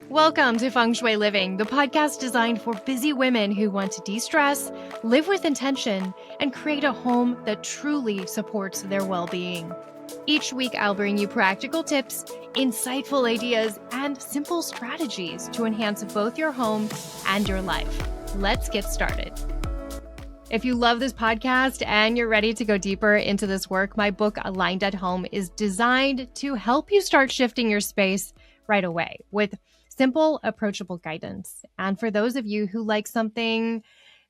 Welcome to Feng Shui Living, the podcast designed for busy women who want to de-stress, live with intention, and create a home that truly supports their well-being. Each week, I'll bring you practical tips, insightful ideas, and simple strategies to enhance both your home and your life. Let's get started. If you love this podcast and you're ready to go deeper into this work, my book, Aligned at Home, is designed to help you start shifting your space right away with simple, approachable guidance. And for those of you who like something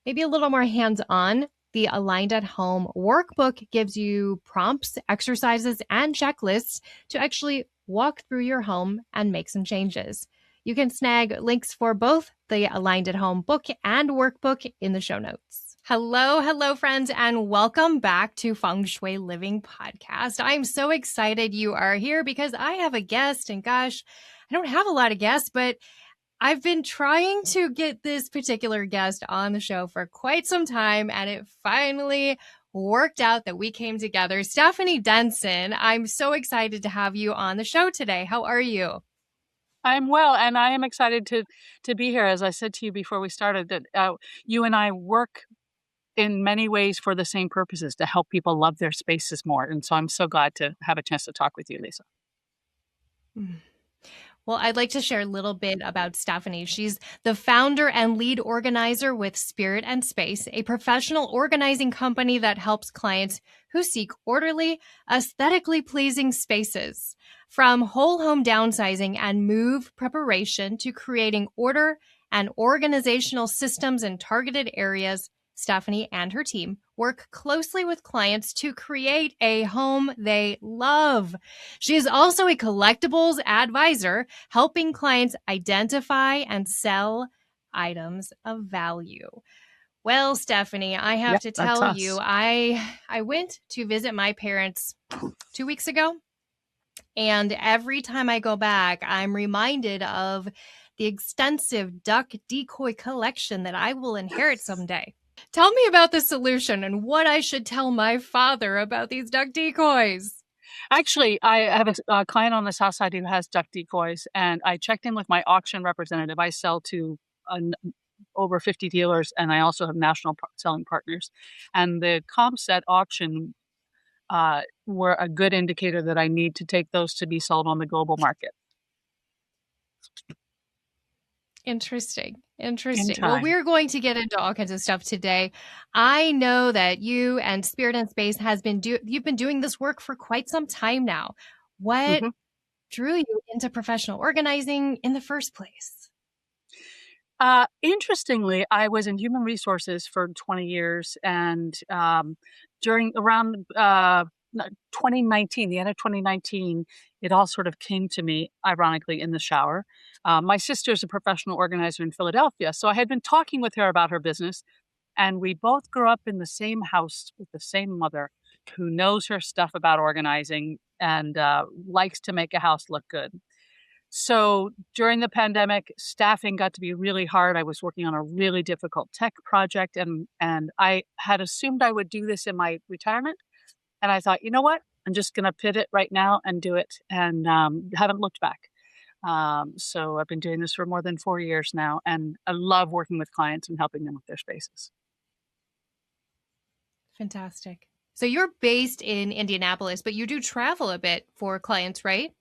maybe a little more hands-on, the Aligned at Home workbook gives you prompts, exercises, and checklists to actually walk through your home and make some changes. You can snag links for both the Aligned at Home book and workbook in the show notes. Hello, friends, and welcome back to Feng Shui Living Podcast. I'm so excited you are here because I have a guest, and gosh, I don't have a lot of guests, but I've been trying to get this particular guest on the show for quite some time, and it finally worked out that we came together. Stephanie Denson, I'm so excited to have you on the show today. How are you? I'm well, and I am excited to be here. As I said to you before we started, that you and I work in many ways for the same purposes, to help people love their spaces more. And so I'm so glad to have a chance to talk with you, Lisa. Well, I'd like to share a little bit about Stephanie. She's the founder and lead organizer with Spirit and Space, a professional organizing company that helps clients who seek orderly, aesthetically pleasing spaces. From whole home downsizing and move preparation to creating order and organizational systems in targeted areas, Stephanie and her team work closely with clients to create a home they love. She is also a collectibles advisor, helping clients identify and sell items of value. Well, Stephanie, I have to tell you, I went to visit my parents 2 weeks ago, and every time I go back, I'm reminded of the extensive duck decoy collection that I will inherit someday. Tell me about the solution and what I should tell my father about these duck decoys. Actually, I have a client on the South Side who has duck decoys, and I checked in with my auction representative. I sell to over 50 dealers, and I also have national selling partners. And the comps at auction were a good indicator that I need to take those to be sold on the global market. Interesting. Well, we're going to get into all kinds of stuff today. I know that you and Spirit and Space you've been doing this work for quite some time now. What drew you into professional organizing in the first place? Interestingly, I was in human resources for 20 years, and around 2019, the end of 2019, it all sort of came to me, ironically, in the shower. My sister's a professional organizer in Philadelphia, so I had been talking with her about her business, and we both grew up in the same house with the same mother who knows her stuff about organizing and likes to make a house look good. So during the pandemic, staffing got to be really hard. I was working on a really difficult tech project, and I had assumed I would do this in my retirement. And I thought, you know what? I'm just going to pivot right now and do it, and haven't looked back. So I've been doing this for more than 4 years now, and I love working with clients and helping them with their spaces. Fantastic. So you're based in Indianapolis, but you do travel a bit for clients, right?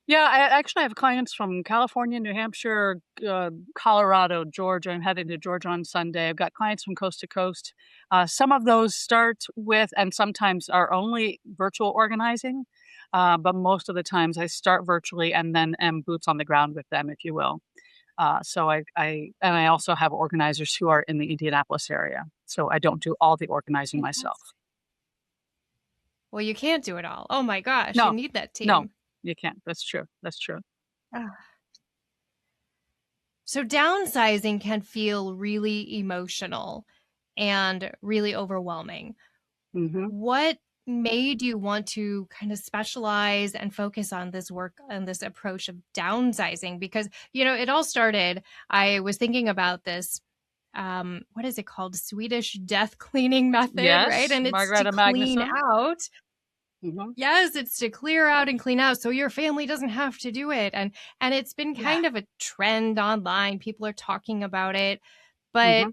Yeah, I have clients from California, New Hampshire, Colorado, Georgia. I'm heading to Georgia on Sunday. I've got clients from coast to coast. Some of those start with, and sometimes are only virtual organizing, but most of the times I start virtually and then am boots on the ground with them, if you will. So I also have organizers who are in the Indianapolis area. So I don't do all the organizing myself. Well, you can't do it all. Oh my gosh, No, you need that team. No, you can't. That's true. So downsizing can feel really emotional and really overwhelming. What made you want to kind of specialize and focus on this work and this approach of downsizing? Because, it all started, I was thinking about this, what is it called? Swedish death cleaning method, yes, right? And it's Margareta to clean Magnusson. out. Mhm. Yes, it's to clear out and clean out so your family doesn't have to do it. And it's been Yeah. kind of a trend online. People are talking about it, but Mhm.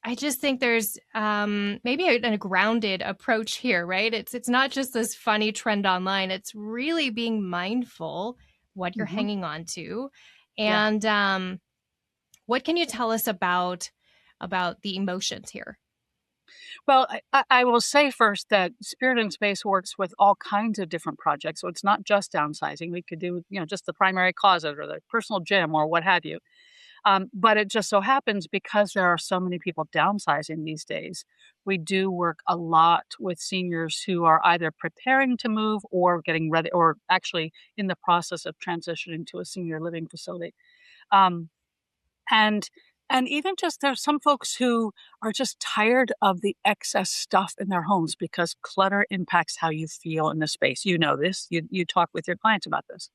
I just think there's maybe a grounded approach here, right? It's not just this funny trend online. It's really being mindful what you're Mhm. hanging on to. Yeah. And what can you tell us about the emotions here? Well, I will say first that Spirit in Space works with all kinds of different projects. So it's not just downsizing. We could do, just the primary closet or the personal gym or what have you. But it just so happens because there are so many people downsizing these days, we do work a lot with seniors who are either preparing to move or getting ready or actually in the process of transitioning to a senior living facility. Um, and and even just there's some folks who are just tired of the excess stuff in their homes because clutter impacts how you feel in the space. You know this. You talk with your clients about this.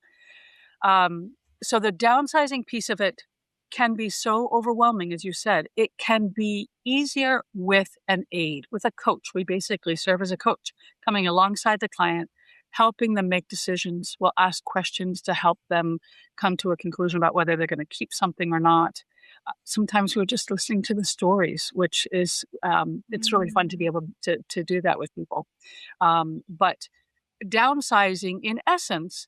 Um, so the downsizing piece of it can be so overwhelming, as you said. It can be easier with an aid, with a coach. We basically serve as a coach, coming alongside the client, helping them make decisions. We'll ask questions to help them come to a conclusion about whether they're going to keep something or not. Sometimes we're just listening to the stories, which is it's really fun to be Mm. able to do that with people. But downsizing, in essence,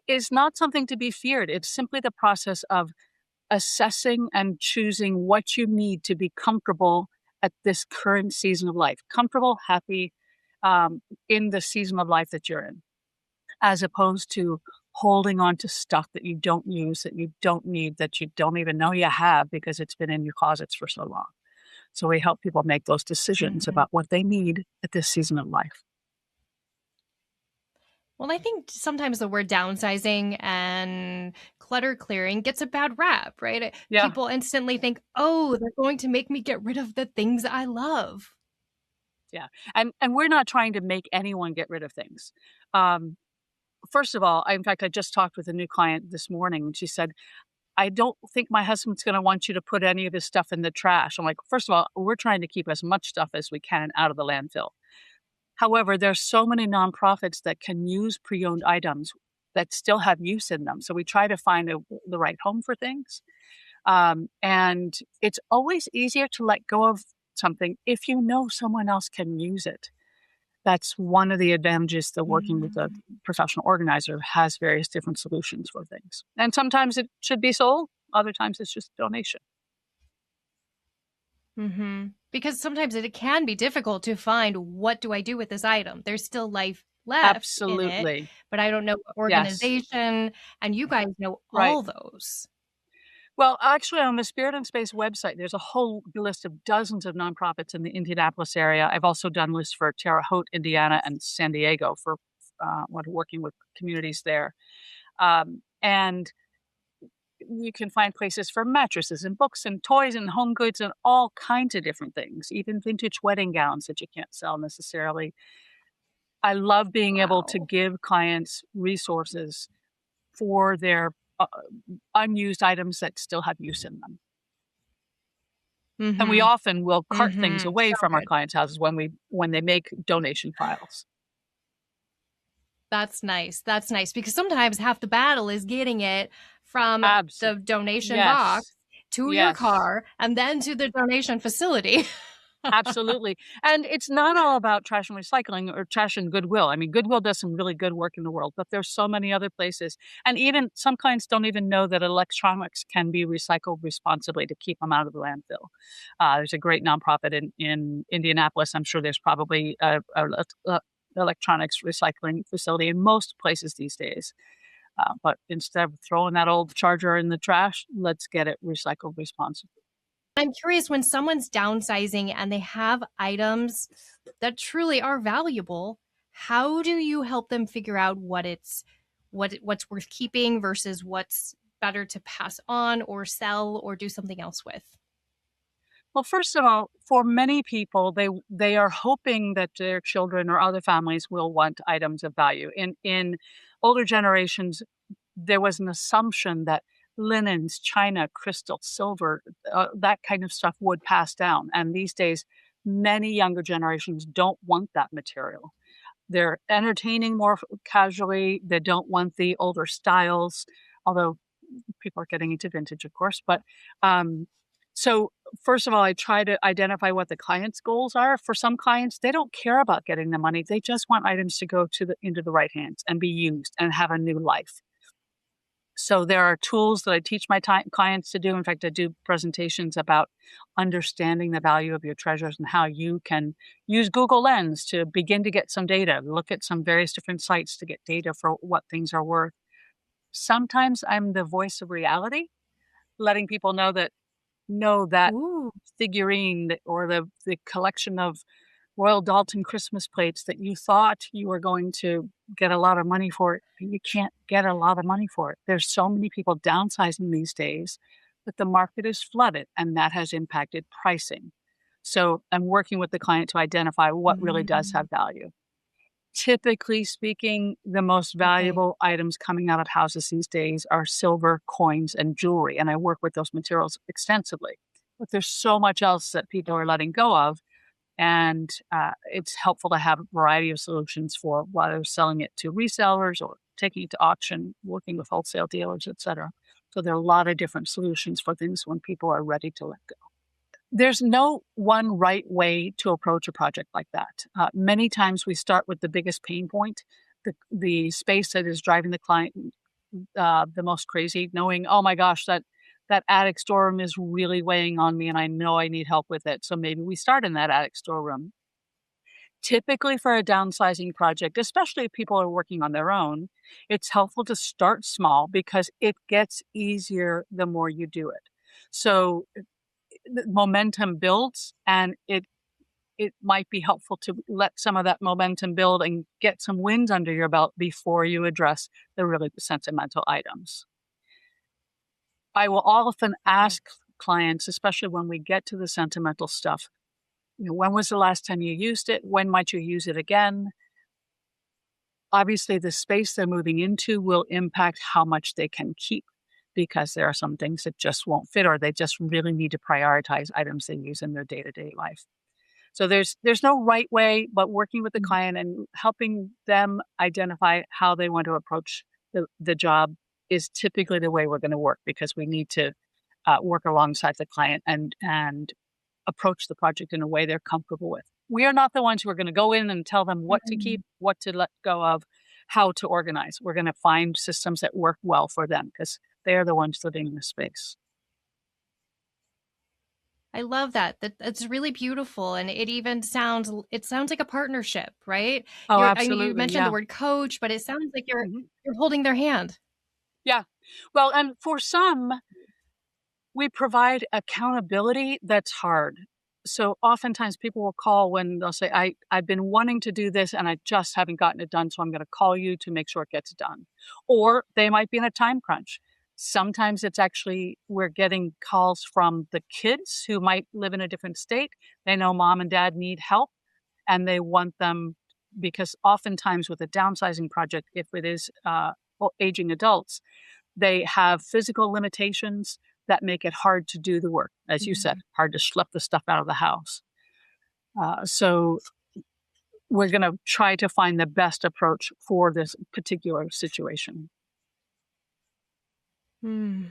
is not something to be feared. It's simply the process of assessing and choosing what you need to be comfortable at this current season of life, comfortable, happy in the season of life that you're in, as opposed to holding on to stuff that you don't use, that you don't need, that you don't even know you have because it's been in your closets for so long. So we help people make those decisions Mhm. about what they need at this season of life. Well, I think sometimes the word downsizing and clutter clearing gets a bad rap, right? Yeah. People instantly think, oh, they're going to make me get rid of the things I love. Yeah. And we're not trying to make anyone get rid of things. Um, First of all, in fact, I just talked with a new client this morning and she said, I don't think my husband's going to want you to put any of his stuff in the trash. I'm like, first of all, we're trying to keep as much stuff as we can out of the landfill. However, there's so many nonprofits that can use pre-owned items that still have use in them. So we try to find the right home for things. And it's always easier to let go of something if you know someone else can use it. That's one of the advantages to working with a Mm. professional organizer has various different solutions for things. And sometimes it should be sold, other times it's just donation. Mm-hmm. Because sometimes it can be difficult to find what do I do with this item. There's still life left in it, Absolutely. but I don't know what Yes. organization, and you guys know Right. all those. Well, actually, on the Spirit and Space website, there's a whole list of dozens of nonprofits in the Indianapolis area. I've also done lists for Terre Haute, Indiana, and San Diego for when working with communities there. And you can find places for mattresses and books and toys and home goods and all kinds of different things, even vintage wedding gowns that you can't sell necessarily. I love being able to Wow. give clients resources for their unused items that still have use in them. And we Mm-hmm. often will cart things Mm-hmm. away So from our good. clients' houses when they make donation files. That's nice. That's nice because sometimes half the battle is getting it from the Absolutely. donation box Yes. to your Yes. car and then to the donation facility. Absolutely. And it's not all about trash and recycling or trash and Goodwill. I mean, Goodwill does some really good work in the world, but there's so many other places. And even some clients don't even know that electronics can be recycled responsibly to keep them out of the landfill. There's a great nonprofit in Indianapolis. I'm sure there's probably a electronics recycling facility in most places these days. But instead of throwing that old charger in the trash, let's get it recycled responsibly. I'm curious when someone's downsizing and they have items that truly are valuable, how do you help them figure out what's worth keeping versus what's better to pass on or sell or do something else with? Well, first of all, for many people, they are hoping that their children or other families will want items of value. In older generations, there was an assumption that linens, china, crystal, silver, that kind of stuff would pass down. And these days, many younger generations don't want that material. They're entertaining more casually. They don't want the older styles, although people are getting into vintage, of course. But so first of all, I try to identify what the client's goals are. For some clients, they don't care about getting the money. They just want items to go into the right hands and be used and have a new life. So there are tools that I teach my clients to do. In fact, I do presentations about understanding the value of your treasures and how you can use Google Lens to begin to get some data, look at some various different sites to get data for what things are worth. Sometimes I'm the voice of reality, letting people know that Ooh. figurine or the collection of Royal Dalton Christmas plates that you thought you were going to get a lot of money for it. You can't get a lot of money for it. There's so many people downsizing these days that the market is flooded, and that has impacted pricing. So I'm working with the client to identify what really does Mm. have value. Typically speaking, the most Okay. valuable items coming out of houses these days are silver, coins, and jewelry. And I work with those materials extensively. But there's so much else that people are letting go of. And it's helpful to have a variety of solutions for whether selling it to resellers or taking it to auction, working with wholesale dealers, et cetera. So there are a lot of different solutions for things when people are ready to let go. There's no one right way to approach a project like that. Many times we start with the biggest pain point, the space that is driving the client the most crazy, knowing, oh my gosh, that attic storeroom is really weighing on me and I know I need help with it. So maybe we start in that attic storeroom. Typically for a downsizing project, especially if people are working on their own, it's helpful to start small because it gets easier the more you do it. So the momentum builds, and it might be helpful to let some of that momentum build and get some wins under your belt before you address the really sentimental items. I will often Okay. ask clients, especially when we get to the sentimental stuff, when was the last time you used it? When might you use it again? Obviously, the space they're moving into will impact how much they can keep because there are some things that just won't fit, or they just really need to prioritize items they use in their day-to-day life. So there's no right way, but working with the Mm. client and helping them identify how they want to approach the job is typically the way we're going to work, because we need to work alongside the client and approach the project in a way they're comfortable with. We are not the ones who are going to go in and tell them what to Mm. keep, what to let go of, how to organize. We're going to find systems that work well for them because they're the ones living in the space. I love that. That's really beautiful, and it sounds like a partnership, right? Oh, I mean, you absolutely. mentioned the Yeah. word coach, but it sounds like Mhm. you're holding their hand. Yeah. Well, and for some, we provide accountability that's hard. So oftentimes people will call when they'll say, I've been wanting to do this and I just haven't gotten it done. So I'm going to call you to make sure it gets done. Or they might be in a time crunch. Sometimes it's actually we're getting calls from the kids who might live in a different state. They know mom and dad need help and they want them, because oftentimes with a downsizing project, if it is aging adults, they have physical limitations that make it hard to do the work. As you said, Mhm. hard to schlep the stuff out of the house. So we're going to try to find the best approach for this particular situation. Hmm.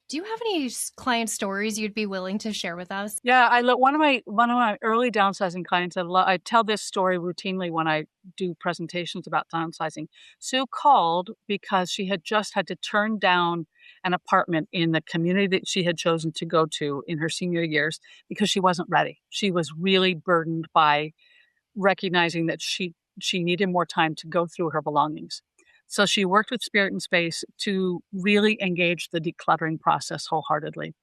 Do you have any client stories you'd be willing to share with us? Yeah, I look one of my early downsizing clients. I tell this story routinely when I do presentations about downsizing. Sue called because she had just had to turn down an apartment in the community that she had chosen to go to in her senior years because she wasn't ready. She was really burdened by recognizing that she needed more time to go through her belongings. So she worked with Spirit and Space to really engage the decluttering process wholeheartedly.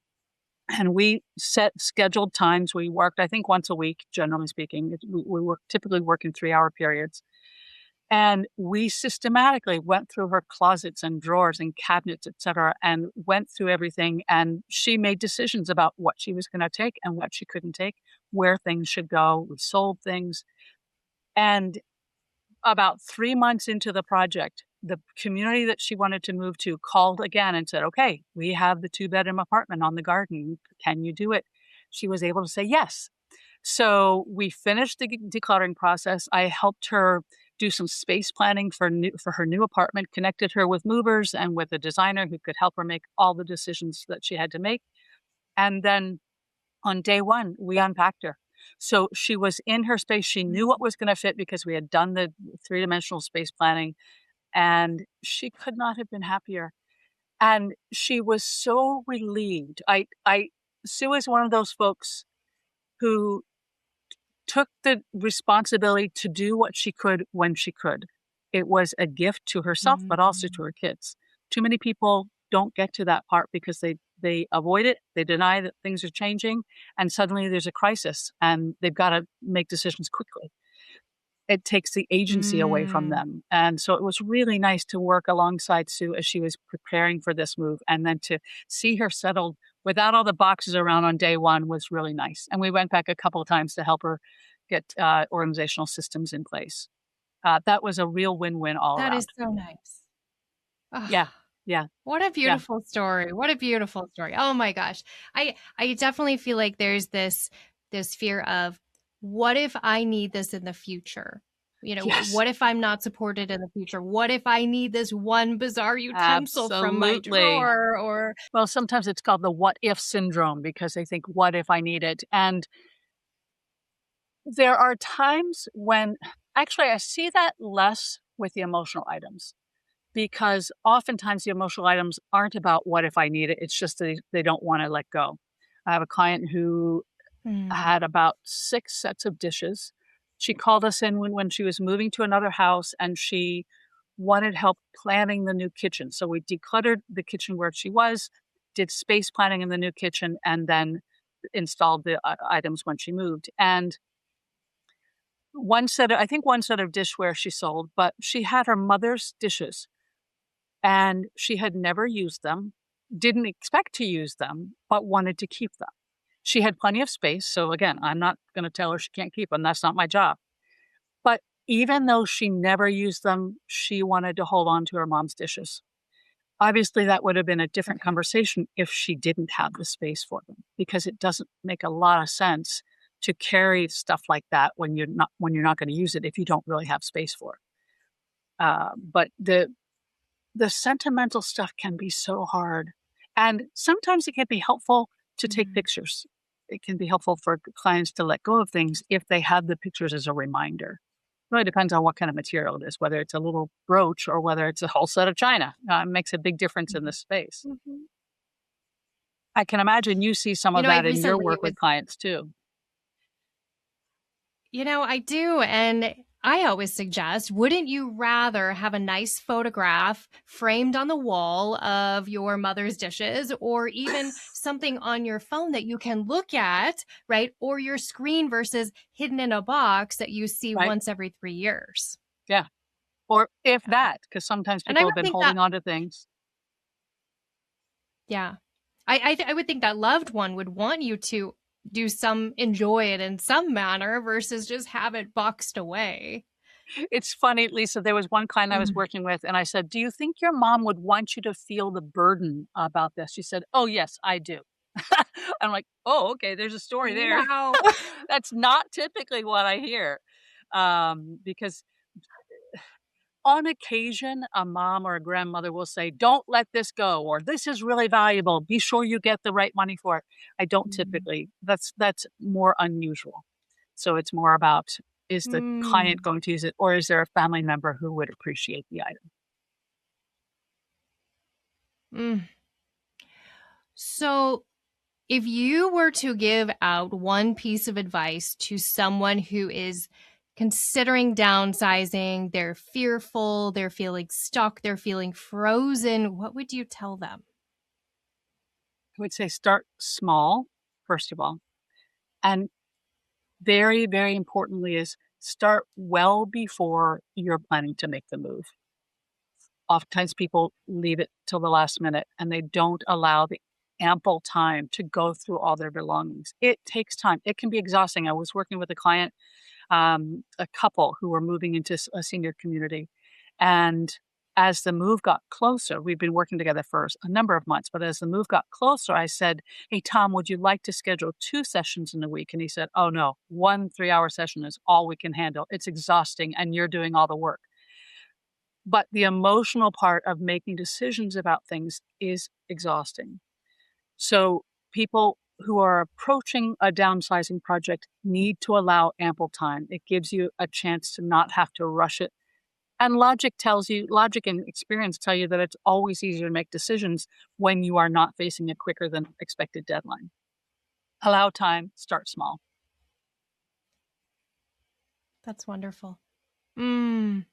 And we set scheduled times. We worked, I think, once a week, generally speaking. We were typically working 3-hour periods. And we systematically went through her closets and drawers and cabinets, et cetera, and went through everything. And she made decisions about what she was going to take and what she couldn't take, where things should go. We sold things. And about 3 months into the project, the community that she wanted to move to called again and said, "Okay, we have the two-bedroom apartment on the garden. Can you do it?" She was able to say yes. So we finished the decluttering process. I helped her do some space planning for her new apartment, connected her with movers and with a designer who could help her make all the decisions that she had to make. And then on day one, we unpacked her. So she was in her space. She knew what was going to fit because we had done the three-dimensional space planning, and she could not have been happier. And she was so relieved. Sue is one of those folks who took the responsibility to do what she could when she could. It was a gift to herself, but also Mm. to her kids. Too many people don't get to that part because they avoid it, they deny that things are changing, and suddenly there's a crisis and they've got to make decisions quickly. It takes the agency away from Mm. them. And so it was really nice to work alongside Sue as she was preparing for this move, and then to see her settled without all the boxes around on day one was really nice. And we went back a couple of times to help her get organizational systems in place. That was a real win-win all That is around. so nice. Yeah, Ah, yeah, what a yeah. beautiful story. What a beautiful story. Oh my gosh. I definitely feel like there's this fear of, what if I need this in the future? You know, Yes, what if I'm not supported in the future? What if I need this one bizarre utensil from my absolutely. drawer? Or Well, sometimes it's called the what if syndrome because they think, what if I need it? And there are times when actually I see that less with the emotional items because oftentimes the emotional items aren't about what if I need it. It's just they don't want to let go. I have a client who Mm. had about 6 sets of dishes. She called us in when she was moving to another house and she wanted help planning the new kitchen. So we decluttered the kitchen where she was, did space planning in the new kitchen, and then installed the items when she moved. And I think one set of dishware she sold, but she had her mother's dishes and she had never used them, didn't expect to use them, but wanted to keep them. She had plenty of space. So again, I'm not going to tell her she can't keep them. That's not my job. But even though she never used them, she wanted to hold on to her mom's dishes. Obviously, that would have been a different Okay. conversation if she didn't have the space for them, because it doesn't make a lot of sense to carry stuff like that when you're not going to use it if you don't really have space for it. But the sentimental stuff can be so hard, and sometimes it can be helpful to take Mm. pictures. It can be helpful for clients to let go of things if they have the pictures as a reminder. Really depends on what kind of material it is, whether it's a little brooch or whether it's a whole set of china. It makes a big difference in Mhm. this space. Mhm. I can imagine you see some You of know, I that in your recently work was with clients too. I do. And I always suggest, wouldn't you rather have a nice photograph framed on the wall of your mother's dishes, or even something on your phone that you can look at, right? Or your screen versus hidden in a box that you see Right? once every 3 years. Yeah. Or if Yeah. that, because sometimes And I people have would been think that, holding on to things. yeah, I would think that loved one would want you to enjoy it in some manner versus just have it boxed away. It's funny, Lisa, there was one client I was Mm. working with and I said, "Do you think your mom would want you to feel the burden about this?" She said, "Oh, yes, I do." I'm like, "Oh, okay, there's a story there." Wow. That's not typically what I hear. Because on occasion, a mom or a grandmother will say, "Don't let this go," or "This is really valuable. Be sure you get the right money for it." I don't Mm. typically. That's more unusual. So it's more about, is the client Mm. going to use it, or is there a family member who would appreciate the item? Mm. So, if you were to give out one piece of advice to someone who is considering downsizing, they're fearful, they're feeling stuck, they're feeling frozen, what would you tell them? I would say start small, first of all. And very, very importantly, is start well before you're planning to make the move. Oftentimes people leave it till the last minute and they don't allow the ample time to go through all their belongings. It takes time. It can be exhausting. I was working with a client, a couple who were moving into a senior community. And as the move got closer, we've been working together for a number of months, but as the move got closer, I said, "Hey, Tom, would you like to schedule 2 sessions in a week?" And he said, "Oh, no, 1 3-hour session is all we can handle. It's exhausting, and you're doing all the work." But the emotional part of making decisions about things is exhausting. So people who are approaching a downsizing project need to allow ample time. It gives you a chance to not have to rush it. And logic and experience tell you that it's always easier to make decisions when you are not facing a quicker than expected deadline. Allow time, start small. That's wonderful. Mm.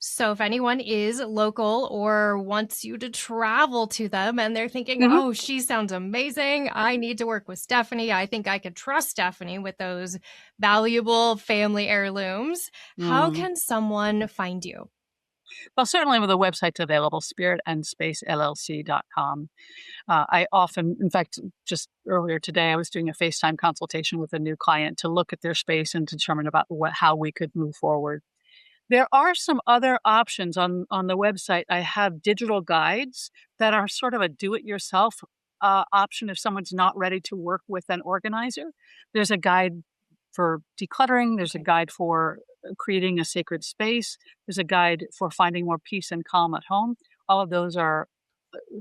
So if anyone is local or wants you to travel to them and they're thinking, Mhm. oh, she sounds amazing, I need to work with Stephanie. I think I could trust Stephanie with those valuable family heirlooms. How Mm. can someone find you? Well, certainly with the websites available, spiritandspaceLLC.com. I often, in fact, just earlier today, I was doing a FaceTime consultation with a new client to look at their space and determine about how we could move forward. There are some other options on the website. I have digital guides that are sort of a do-it-yourself option if someone's not ready to work with an organizer. There's a guide for decluttering. There's a Okay. guide for creating a sacred space. There's a guide for finding more peace and calm at home. All of those are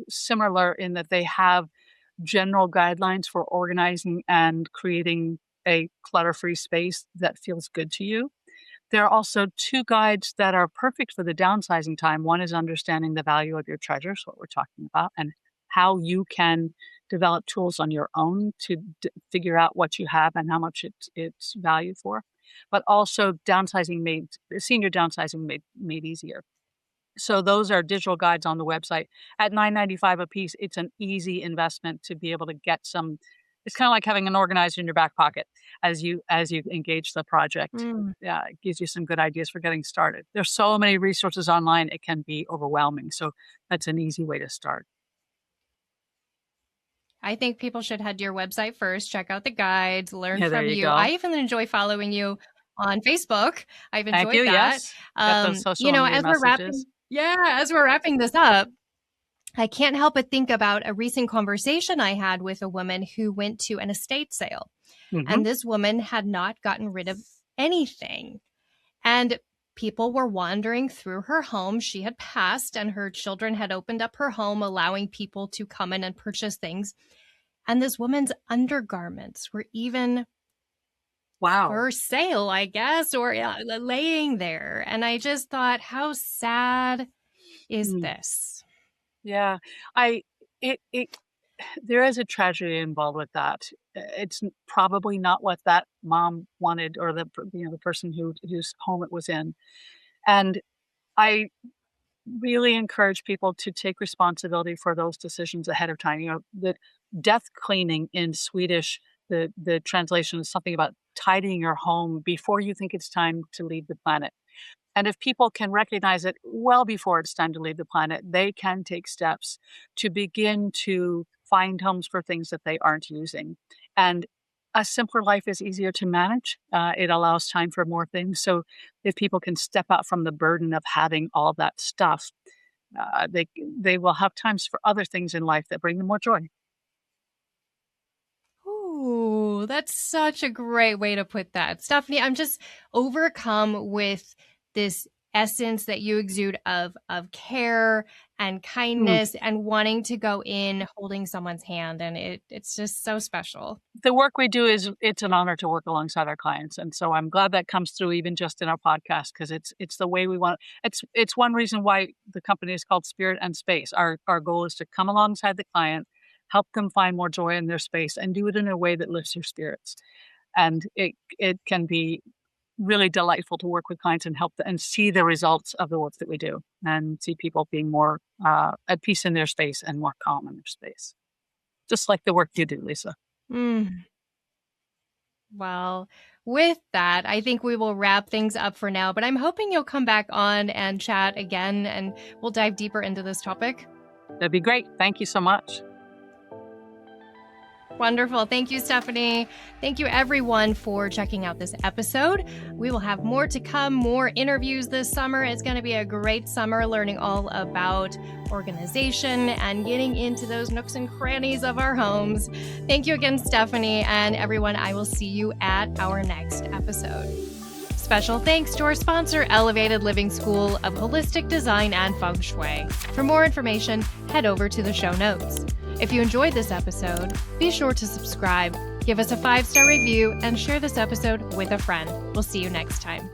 similar in that they have general guidelines for organizing and creating a clutter-free space that feels good to you. There are also 2 guides that are perfect for the downsizing time. One is understanding the value of your treasures, what we're talking about, and how you can develop tools on your own to figure out what you have and how much it's valued for. But also senior downsizing made easier. So those are digital guides on the website. At $9.95 a piece, it's an easy investment to be able to get some. It's kind of like having an organizer in your back pocket as you engage the project. Mm. Yeah, it gives you some good ideas for getting started. There's so many resources online, it can be overwhelming. So that's an easy way to start. I think people should head to your website first, check out the guides, learn Yeah, there from you you. I go. even enjoy following you on Facebook. I've Thank you. enjoyed that. Yes. Got those social media As we're messages. wrapping this up, I can't help but think about a recent conversation I had with a woman who went to an estate sale. Hmm. And this woman had not gotten rid of anything. And people were wandering through her home. She had passed, and her children had opened up her home, allowing people to come in and purchase things. And this woman's undergarments were even Wow. for sale, I guess, or laying there. And I just thought, how sad is Mm. this? Yeah. I it there is a tragedy involved with that. It's probably not what that mom wanted or the person whose home it was in. And I really encourage people to take responsibility for those decisions ahead of time. The death cleaning in Swedish, the translation is something about tidying your home before you think it's time to leave the planet. And if people can recognize it well before it's time to leave the planet, they can take steps to begin to find homes for things that they aren't using. And a simpler life is easier to manage. It allows time for more things. So if people can step out from the burden of having all that stuff, they will have times for other things in life that bring them more joy. Ooh, that's such a great way to put that. Stephanie, I'm just overcome with this essence that you exude of care and Mm. kindness and wanting to go in holding someone's hand, and it's just so special. The work we do it's an honor to work alongside our clients, and so I'm glad that comes through even just in our podcast because it's the way we want. It's one reason why the company is called Spirit and Space. Our goal is to come alongside the client, help them find more joy in their space, and do it in a way that lifts their spirits. And it can be really delightful to work with clients and and see the results of the work that we do, and see people being more at peace in their space and more calm in their space, just like the work you do, Lisa. Mm. Well, with that, I think we will wrap things up for now, but I'm hoping you'll come back on and chat again and we'll dive deeper into this topic. That'd be great. Thank you so much. Wonderful. Thank you, Stephanie. Thank you, everyone, for checking out this episode. We will have more to come, more interviews this summer. It's going to be a great summer learning all about organization and getting into those nooks and crannies of our homes. Thank you again, Stephanie, and everyone. I will see you at our next episode. Special thanks to our sponsor, Elevated Living School of Holistic Design and Feng Shui. For more information, head over to the show notes. If you enjoyed this episode, be sure to subscribe, give us a 5-star review, and share this episode with a friend. We'll see you next time.